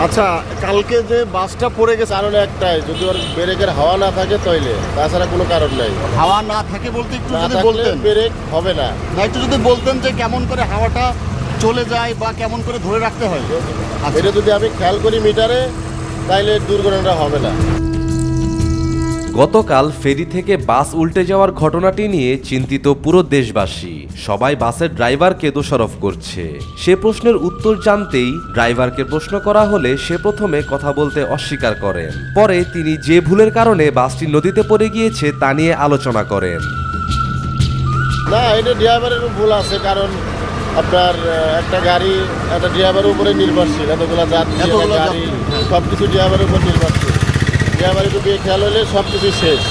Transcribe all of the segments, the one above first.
আচ্ছা, কালকে যে বাসটা পড়ে গেছে কারণ একটাই, যদি ওর ব্রেকের হাওয়া না থাকে তাইলে, তাছাড়া কোনো কারণ নাই। হাওয়া না থাকে বলতে একটু না যদি থাকলে বলতেন, ব্রেক হবে না। না একটু যদি বলতেন যে কেমন করে হাওয়াটা চলে যায় বা কেমন করে ধরে রাখতে হয়। আচ্ছা। এটা যদি আমি খেয়াল করি মিটারে, তাইলে দুর্ঘটনাটা হবে না। গতকাল ফেরি থেকে বাস উল্টে যাওয়ার ঘটনাটি নিয়ে চিন্তিত পুরো দেশবাসী। সবাই বাসের ড্রাইভারকে দোষারোপ করছে। সে প্রশ্নের উত্তর জানতেই ড্রাইভারকে প্রশ্ন করা হলে সে প্রথমে কথা বলতে অস্বীকার করেন। পরে তিনি যে ভুলের কারণে বাসটি নদীতে পড়ে গিয়েছে তা নিয়ে আলোচনা করেন। না, এটা ড্রাইভারের ভুল আছে, কারণ আপনার একটা গাড়ি একটা ড্রাইভারের উপরে নির্ভরশীল। এতগুলো যাত্রী, এতগুলো গাড়ি, যাত্রী, হ্যাঁ। সব কিছু ড্রাইভারের উপর নির্ভরশীল। ড্রাইভার একটু খেয়াল হলে সব কিছু শেষ।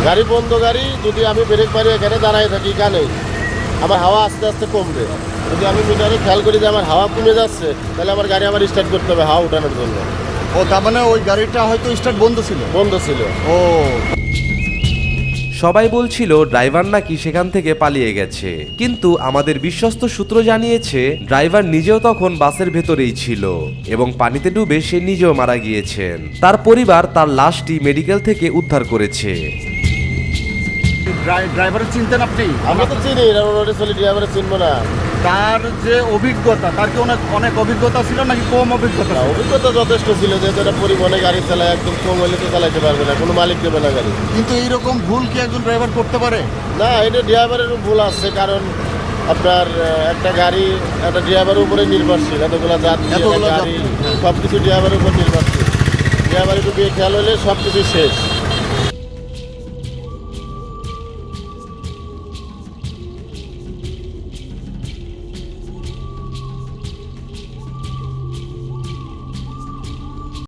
গাড়ি বন্ধ, গাড়ি যদি আমি ব্রেক মারি এখানে দাঁড়ায় থাকি, কানেই আমার হাওয়া আস্তে আস্তে কমবে। যদি আমি মিটারে খেয়াল করি যে আমার হাওয়া কমে যাচ্ছে, তাহলে আমার গাড়ি আমার স্টার্ট করতে হবে হাওয়া উঠানোর জন্য। ও তার মানে ওই গাড়িটা হয়তো স্টার্ট বন্ধ ছিল। বন্ধ ছিল। ও সবাই বলছিল ড্রাইভার নাকি সেখান থেকে পালিয়ে গেছে, কিন্তু আমাদের বিশ্বস্ত সূত্র জানিয়েছে ড্রাইভার নিজেও তখন বাসের ভেতরেই ছিল এবং পানিতে ডুবে সে নিজেও মারা গিয়েছেন। তার পরিবার তার লাশটি মেডিকেল থেকে উদ্ধার করেছে। ড্রাইভারের চিনতেন আপনি? আমরা তো চিনি, রোডে চলি, ড্রাইভারে চিনবো না। তার যে অভিজ্ঞতা, তার কি অনেক অনেক অভিজ্ঞতা ছিল নাকি কম অভিজ্ঞতা না, ছিল? অভিজ্ঞতা যথেষ্ট ছিল, যেহেতু এটা পরিবহনে গাড়ি চালায়, একদম কম হলে তো চালাইতে পারবে না, কোনো মালিক দেবে না গাড়ি। কিন্তু এইরকম ভুল কি একজন ড্রাইভার করতে পারে? না, এটা ড্রাইভারের ভুল আছে, কারণ আপনার একটা গাড়ি একটা ড্রাইভারের উপরে নির্ভরশীল। এতগুলো যাত্রী, এতগুলো গাড়ি, যাত্রী, হ্যাঁ। সব কিছু ড্রাইভারের উপর নির্ভরশীল। ড্রাইভার একটু খেয়াল হলে সব কিছু শেষ।